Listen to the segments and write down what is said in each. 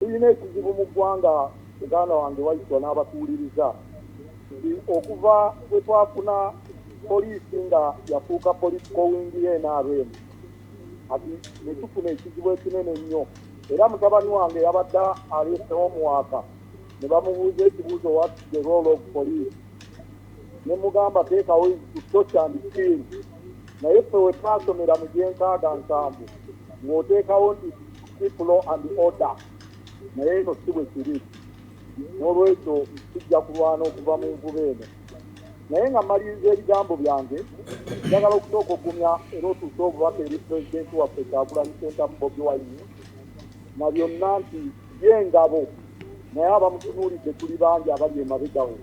tulina ekizibu mu ggwanga muganda wange wayitwa n'abatuuliriza okuva bwe twafuna poliisi nga yafuuka political wing y'NRM ati ne tufuna ekizibu ekinene nnyo era mutabani wange yabadde aleese homework ne bamubuuza ekibuuzo what the role of police ne mugamba teekawo to touch and kill naye ffe we twasomera mu gyenkaaga nsanvu ng'oteekawo nti keep law and order naye eno si bwe kiri n'olwekyo tujja kulwana okuva mu nvuba eno naye nga mmaliriza ebigambo byange njagala okusooka ogumya era otuuse obubaka eri pulezidenti waffe Kyagulanyi Ssentamu Bobi Wine na byonna nti by'engabo naye abamutunuulidde tuli bangi abali emabegawo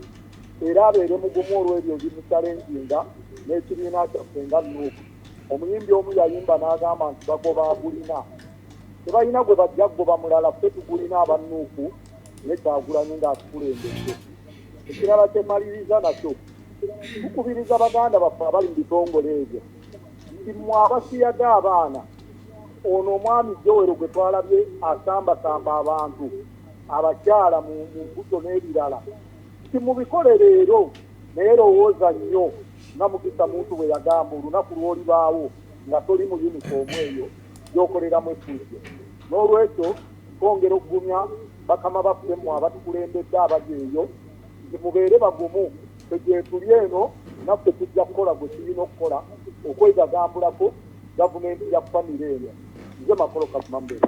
era abeere mugumu olw'ebyo bimusalenjinga n'ekibiina kyaffe nga Nuupu. Omuyimbi omu yayimba n'agamba nti bagoba agulina tebalina gwe bajja kugoba mulala ffe tugulina aba Nuupu ne Kyagulanyi ng'atukulembedde. Ekirala kye mmaliriza nakyo tukubiriza baganda baffe abali mu bitongole ebyo nti mmwe abasiyaga abaana ono omwami Joel gwe twalabye asambasamba abantu abakyala mu mbuto n'ebirala nti mubikole leero naye lowooza nnyo nga Mukisa Muntu bwe yagamba olunaku lw'olibaawo nga toli mu yunifoomu eyo gy'okoleramu effujjo. N'olwekyo twongera okugumya bakama baffe mmwe abatukulembedde abali eyo nti mubeere bagumu ffe tuli eno naffe tujja kukola gwe tulina okukola okwegagambulako gavumenti ya famire eno nze Makolo Kavuma Mbeere.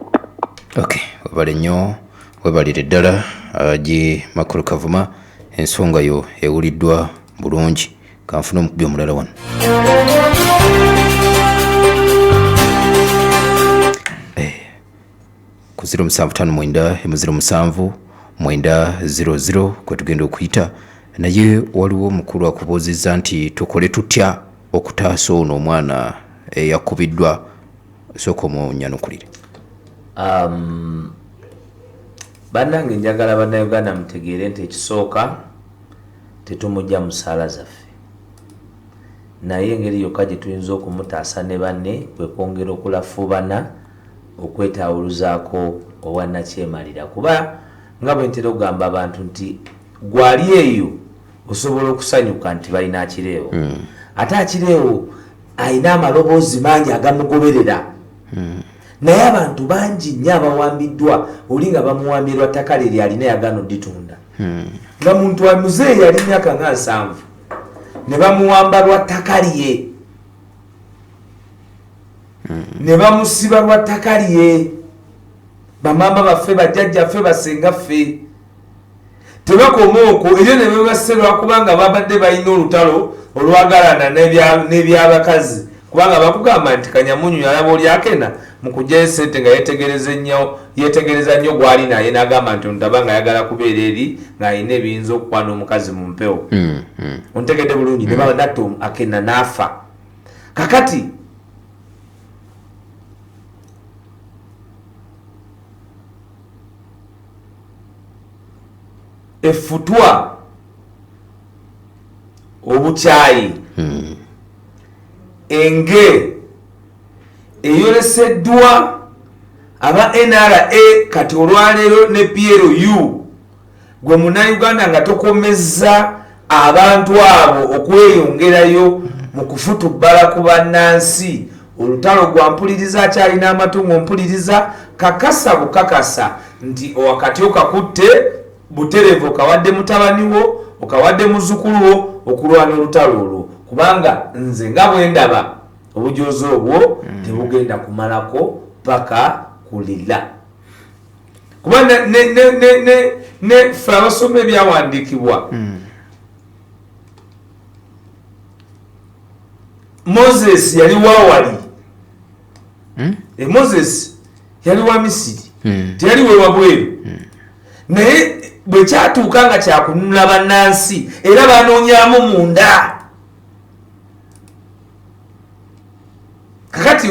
Okay, webale nnyo webalire ddala Haji Makolo Kavuma, ensonga yo ewuliddwa bulungi. Kanfuna omukubi omulala wano. Ku 0759 kwe tugenda okuyita naye waliwo omukulu akubuuzizza nti tukole tutya okutaasa ono omwana eyakubiddwa sooka omunyanukulire. Bannange njagala bannayuganda mutegeere nti ekisooka tetumujja mu ssaala zaffe naye engeri yokka gye tuyinza okumutaasa ne banne kwe kwongera okulafubana okwetawuluzaako owannakyemalira kuba nga bwe ntera okugamba abantu nti gwali eyo osobola okusanyuka nti balina akireewo ate akireewo alina amaloboozi mangi agamugoberera naye abantu bangi nnyo abawambiddwa oli nga bamuwambirwa ttaka lye lyalina yagano ditunda nga muntu wa muzeeyi yali myaka nga 7 ne bamuwamba lwa ttaka lye ne bamusiba lwa ttaka lye bamamba baffe bajjajjaffe basenga ffe tebakoma okwo eryo ne bebasse lwakubanga babadde balina olutalo olwagalana n'ebyabakazi kubanga bakugamba nti Kanyamunyu yalaba olyakena mu kujjayo ssente nga yetegereza nnyo gwali naye n'agamba nti ontaba nga ayagala kubeera eri ng'alina ebiyinza okukwana omukazi mu mpewo ontegedde bulungi ne baba natta akena n'afa. Kakati effutwa obukyayi enge eyoleseddwa aba NRA kati olwaleero ne PLU gwe munnayuganda nga tokomezza abantu abo okweyongerayo mu kufutubbala ku bannansi olutalo gwa mpuliriza akyalina amatungo mpuliriza kakasa bukakasa nti wakati okakutte buterevu okawadde mutabani wo okawadde muzzukulu wo okulwana olutalo olwo kubanga nze nga bwe ndaba obujoozi obwo tebugenda kumalako paka kulira kuba ne ffe abasoma ebyawandiikibwa Moses yali wawali Moses yali wa Misiri teyali we wabweru naye bwe kyatuuka nga kyakununula bannansi era banoonyaamu munda kakati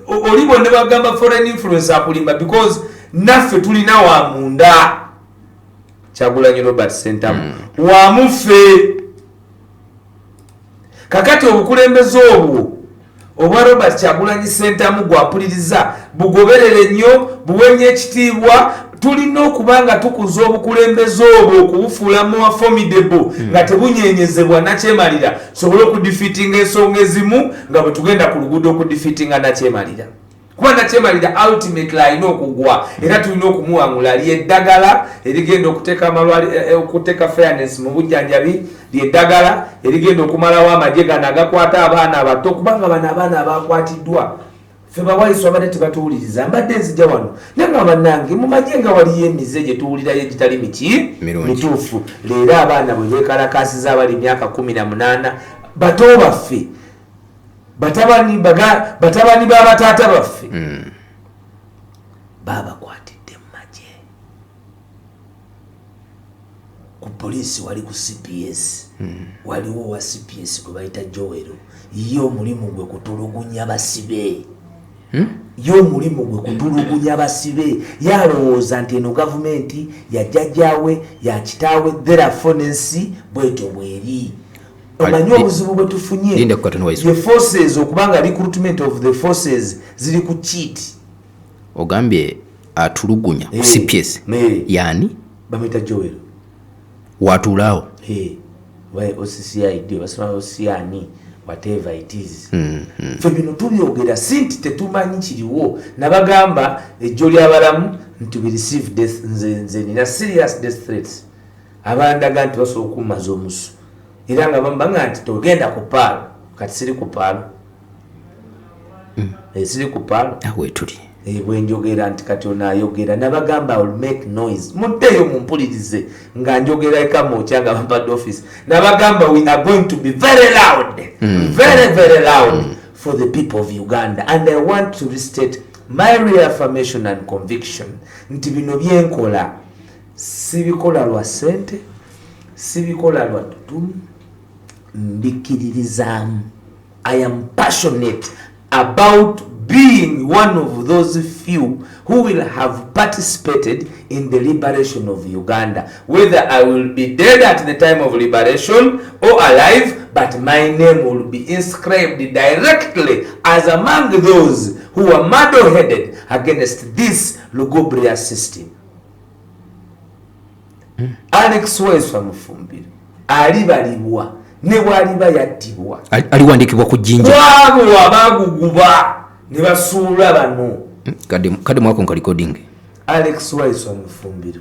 oli bonna bagamba foreign influence akulimba because naffe tulina wa munda Kyagulanyi Robert Ssentamu wamuffe kakati obukulembeze obwo obwa Robert Kyagulanyi Ssentamu gwapuliriza bugoberere nnyo buwenye ekitiibwa tulina okubanga tukuza obukulembeze obwo okubufuula more formidable nga tebunyenyezebwa nakyemalira sobole okudifeatinga ensonga ezimu nga bwe tugenda ku luguudo okudifeatinga nakyemalira kuba nakyemalira ultimately alina okugwa era tulina okumuwangula lyeddagala erigenda okuteeka fairness mu bujjanjabi lyeddagala erigenda okumalawo amagye gano agakwata abaana abato kubanga bano abaana abakwatiddwa ffe bawaiswa abadde tebatuwuliriza mbadde nzija wano naye nga bannange mu magye nga waliyo emize gye tuwulirayo egitali mituufu leero abaana bwe beekalakasiza abali emyaka 18 bato baffe batabani b'abataata baffe babakwatidde mu magye ku poliisi wali ku CPS waliwo wa CPS gwe bayita Joel ye omulimu gwe kutulugunya basibe basibe yalowooza nti eno gavumenti yajjajjaawe yakitaawe therafonensi bwetyo bweri omanyi obuzibu bwe tufunye the forces okubanga recruitment of the forces ziri ku cheat ogambye atulugunya ku CPS yani bamita Joel watulao OCCID basema OCCID whatever it is fe bino tubyogera sinti tetumanyi kiriwo nabagamba ejjo ly'abalamu nti we receive death nze nina serious death threats abandaga nti basobola okumaza omusu era nga bambanga nti togenda ku paalo kati siri ku paalo siri ku paalo awe tuli bwenjogera nti kati onaayogera nabagamba will make noise muddeyo mumpulirize nga njogera ekama okyanga bampadde office nabagamba we are going to be very loud very loud for the people of Uganda and I want to restate my reaffirmation and conviction nti bino byenkola sibikola lwa sente sibikola lwa tutumu mbikiririzaamu I am passionate about being one of those few who will have participated in the liberation of Uganda, whether I will be dead at the time of liberation or alive, but my name will be inscribed directly as among those who are muddle-headed against this lugubrious system. Alex Waiswa Mufumbire alibalibwa ne waliba yattibwa aliwandikibwa ku jjinja wabo abaguguba ne basuula bano kade mwako nka recording Alex Waiswa Mufumbire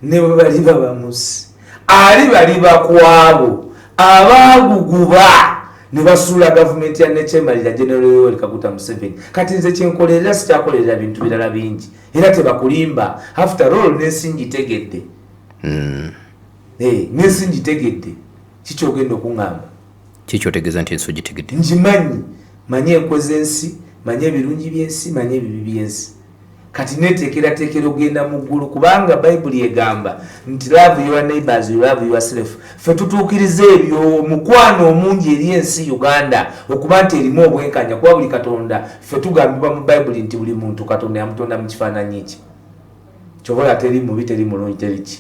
ne baliba bamusi alibaliba kwabo abaguguba ne basuula gavumenti ya Nechemalira General Yoweri Kaguta Museveni kati nze kyenkolerera sikyakolerera bintu birala bingi era tebakulimba after all n'ensingi tegedde n'ensingi tegedde kikyogenda okuŋŋamba kikyotegeeza nti ensi ogitegedde nkimanyi manyi enkozi ensi manyi ebirungi byensi manyi ebibi byensi kati neteekerateekera ogenda mu ggulu kubanga bayibuli egamba nti love your neighbors you love yourself ffe tutuukiriza ebyo omukwano omungi eri ensi Uganda okuba nti erimu obwenkanya kuba buli katonda ffe tugambibwa mu bayibuli nti buli muntu katonda yamutonda mu kifaananyi ki kyobola teri mubi teri mulungi teri ki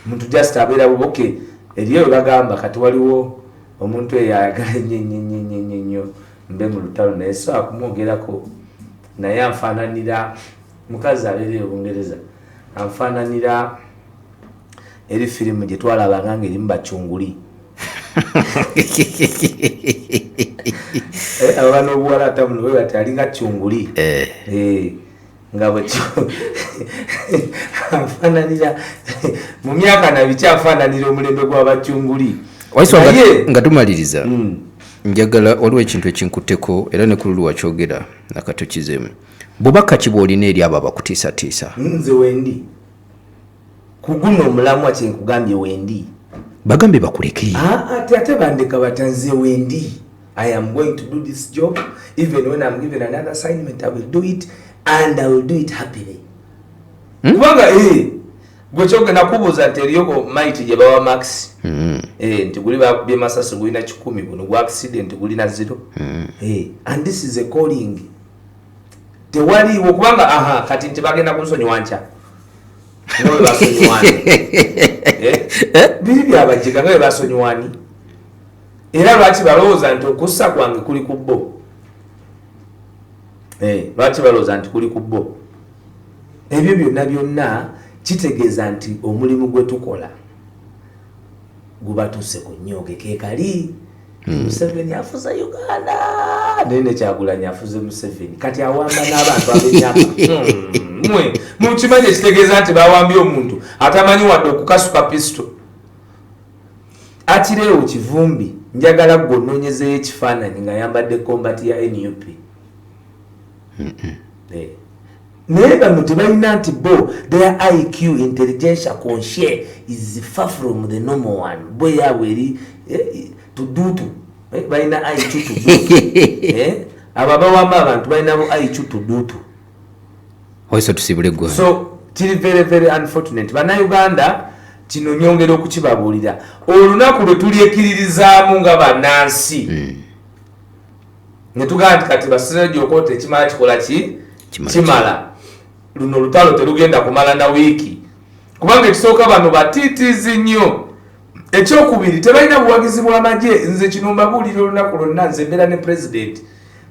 muntu just abeera buboke eriyo bagamba kati waliwo omuntu eyayagala nnyo mbe mu lutalo naye so akumwogerako naye anfaananira mukazi abeera Obungereza anfaananira eri firimu gye twalabanga ng'erimu bacunguli abaana obuwala atamuno bwe bati alinga cunguli nga bwekyo anfaananira mu myaka nabiki anfaananira omulembe gw'abacunguli nga tumaliriza njagala waliwo ekintu ekinkutteko era ne kululu wakyogera nakatokizemu bubaka ki bw'olina eri abo abakutiisatiisa nze wendi kuguno omulamwa kyenkugambye wendi bagambye bakuleke ate bandeka batanze wendi I am going to do this job even when I'm given another assignment I will do it and I will do it happily kubanga gwekyoge nakubuuza nti eriyo maiti gye bawa max nti guli bakubye masasi gulina 10 guno gwa accident gulina 0 and this is a calling tewaliwo kubanga kati nti bagenda kunsonyiwa nkya ngawe basonyiwani biri byabajjika ngawe basonyiwani era lwaki balowooza nti okussa kwange kuli ku bo lwaki balowooza nti kuli ku bo ebyo byonna kitegeeza nti omulimu gwe tukola gubatuse ku nnyoge kekali. Museveni afuza Uganda nene Kyagulanyi afuze Museveni kati awamba n'abantu ab'emyaka mwe mukimanyi ekitegeeza nti bawambye omuntu atamanyi wadde okukasuka pisto akireewo Kivumbi njagala gwonoonyezeyo ekifaananyi nga yambadde kombati ya NUP naye bano tebalina nti bo their IQ intelligence conscience is far from the normal one bo yaabwe eri tudutu balina IQ tudutu abo bawamba abantu balinabo IQ tudutu oiso tusibule gwa so kiri very very unfortunate bannayuganda kino nyongera okukibabuulira olunaku lwe tulyekiririzaamu nga bannansi ne tugamba nti kati basireo gyokoote ekimala kikola kimala luno olutalo terugenda kumala na wiiki kubanga ekisooka bano batiitiizi nnyo. Ekyokubiri tebalina buwagizi bw'amagye nze kino mbabuulira olunaku lwonna nze mbeera ne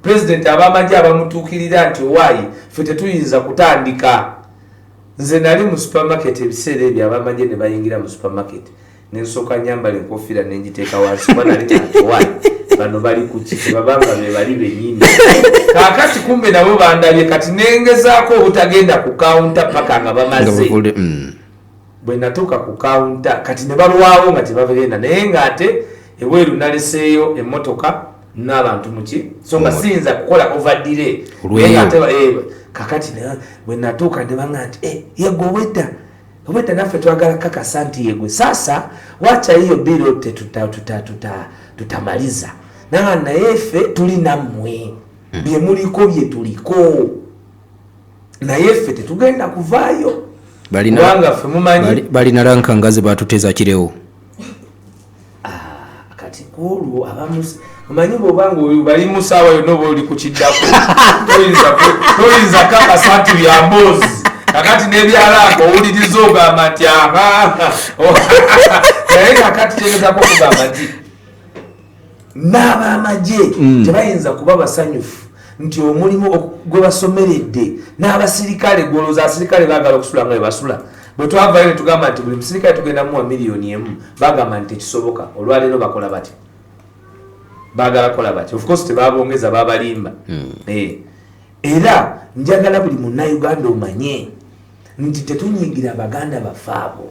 pulezidenti ab'amagye abamutuukirira nti owaayi ffe tetuyinza kutandika. Nze nali mu supermarket ebiseera ebyo ab'amagye ne bayingira mu supermarket nensooka nyambala enkofiira nenjiteeka wansi kuba nali kati owaayi bano bali ku kiti babanga be bali bennyini kaakati kumbe nabo bandabye kati nengezaako obutagenda ku kawunta paka nga bamaze bwe natuuka ku kawunta kati ne balwawo nga tebagenda naye ng'ate ebweru naleseeyo emmotoka n'abantu muki so nga siyinza kukola overdire kakati bwe natuuka ne banga nti yegwe obwedda naffe twagala kakasa nti yegwe sasa wacha hiyo biro tutamaliza naye ffe tuli nammwe bye muliko bye tuliko naye ffe tetugenda kuvaayo balina rankangazi batuteza kirewo kati olwo omanyi bwobanga oyo bali musaawa yonna oba oli kukiddako toyinza kakasa nti bya mboozi kakati n'ebyalaako owuliriza ogamba nti naye kakati kyegezako okugamba nti n'ab'amagye tebayinza kuba basanyufu nti omulimu gwe basomeredde n'abasirikale gwolooza abasirikale baagala okusula nga bebasula bwe twavayo ne tugamba nti buli musirikale tugenda muwa $1,000,000 bagamba nti tekisoboka olwaleero bakola bati baagala kola bati of course tebabongeza babalimba era njagala buli munnayuganda omanye nti tetunyigira abaganda baffe abo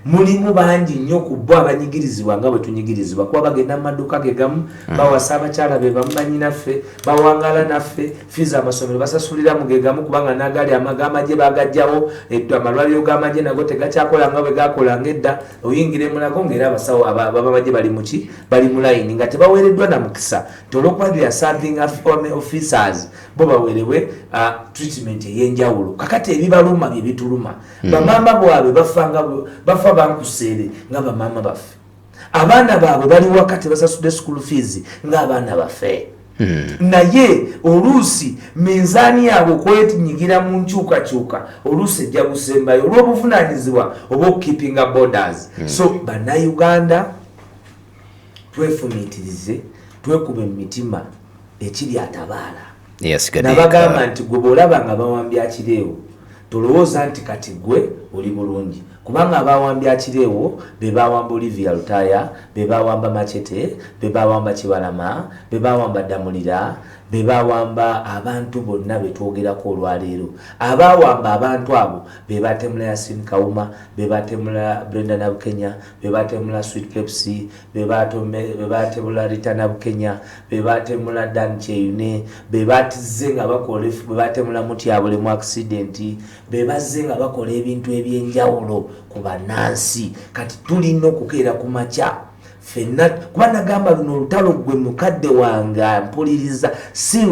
mulimu bangi nnyo ku bo abanyigirizibwa nga bwe tunyigirizibwa kuba bagenda mu maduuka ge gamu bawasa abakyala be bamu banyinaffe bawangala naffe fiizi amasomero basasulira mu ge gamu kubanga nagali amag'amagye bagajjawo amalwaliro g'amagye nago tegakyakola nga bwe gakolanga edda oyingiremu nago ng'era abasawo abamagye bali muki bali mu layini nga tebaweereddwa na mukisa nti olwokuba they are serving officers bo baweerewe treatment ey'enjawulo kakati ebibaluma bye bituluma bamama bwabwe bafa bankuseere nga bamama baffe abaana baabwe bali wakati basasudde school fees ng'abaana baffe naye oluusi minzaani yaabwe okwetinyigira mu nkyukakyuka oluusi ejja kusembayo olw'obuvunaanyizibwa oba okukeepinga borders so bannayuganda twefumiitirize twekube mu mitima ekiri atabaala nabagamba nti gwe bw'olaba nga bawambya kireewo tolowooza nti kati gwe oli bulungi kubanga abawambya kireewo be bawamba Olivia Lutaya be bawamba Machete be bawamba Kibalama be bawamba Damulira be bawamba abantu bonna betwogerako olwaleero abawamba abantu abo be batemula Yasin Kauma be batemula Brenda Nabukenya be batemula Sweet Pepsi be batemula Rita Nabukenya be batemula Dan Cheyune be batize nga bakola be batemula Mutyabule mu accident be bazze nga bakola ebintu ebyenjawulo ku bannansi kati tulina okukeera ku makya ffenna kuba nagamba luno olutalo gwe mukadde wange mpuliriza si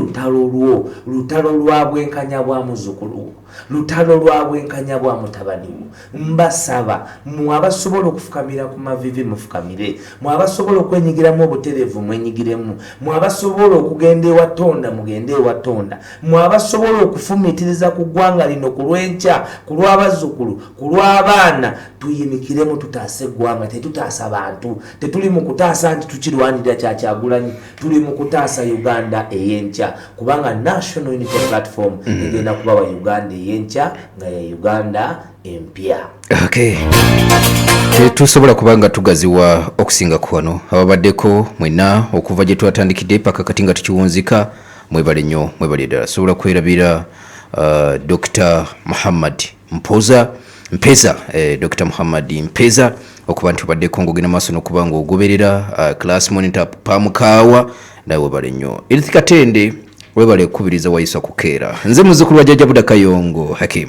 lutalo lwa bwenkanya bwa muzzukulu lutalo lwa bwenkanya bwa mutabani wo mbasaba mwe abasobola okufukamira ku mavivi mufukamire mwe abasobola okwenyigiramu obutereevu mwenyigiremu mwe abasobola okugenda ewa Tonda mugende ewa Tonda mwe abasobola okufumiitiriza ku ggwanga lino ku lw'enkya ku lw'abazzukulu ku lw'abaana tuyimikiremu tutaasa eggwanga tetutaasa bantu tetuli mu kutaasa nti tukirwanirira Kyagulanyi tuli mu kutaasa Uganda ey'enkya kubanga National Unity Platform egenda kubawa Uganda eyenkya nga ya Uganda empya. Okay. Tetusobola kubanga tugaziwa okusinga ku wano ababaddeko mwena okuva gye twatandikidde paka kati nga tukiwunzika mwebale nnyo mwebale ddala sobola kwerabira Dr. Muhammad Mpeza Dr. Muhammad Mpeza okuba nti obaddeko ng'ogenda maaso n'okuba ng'ogoberera class monitor pamukaawa nawe webale nnyo Edith Katende webale kubiriza wayisa kukeera nze muzzukulu wa Jjajja Buda Kayongo Hakim.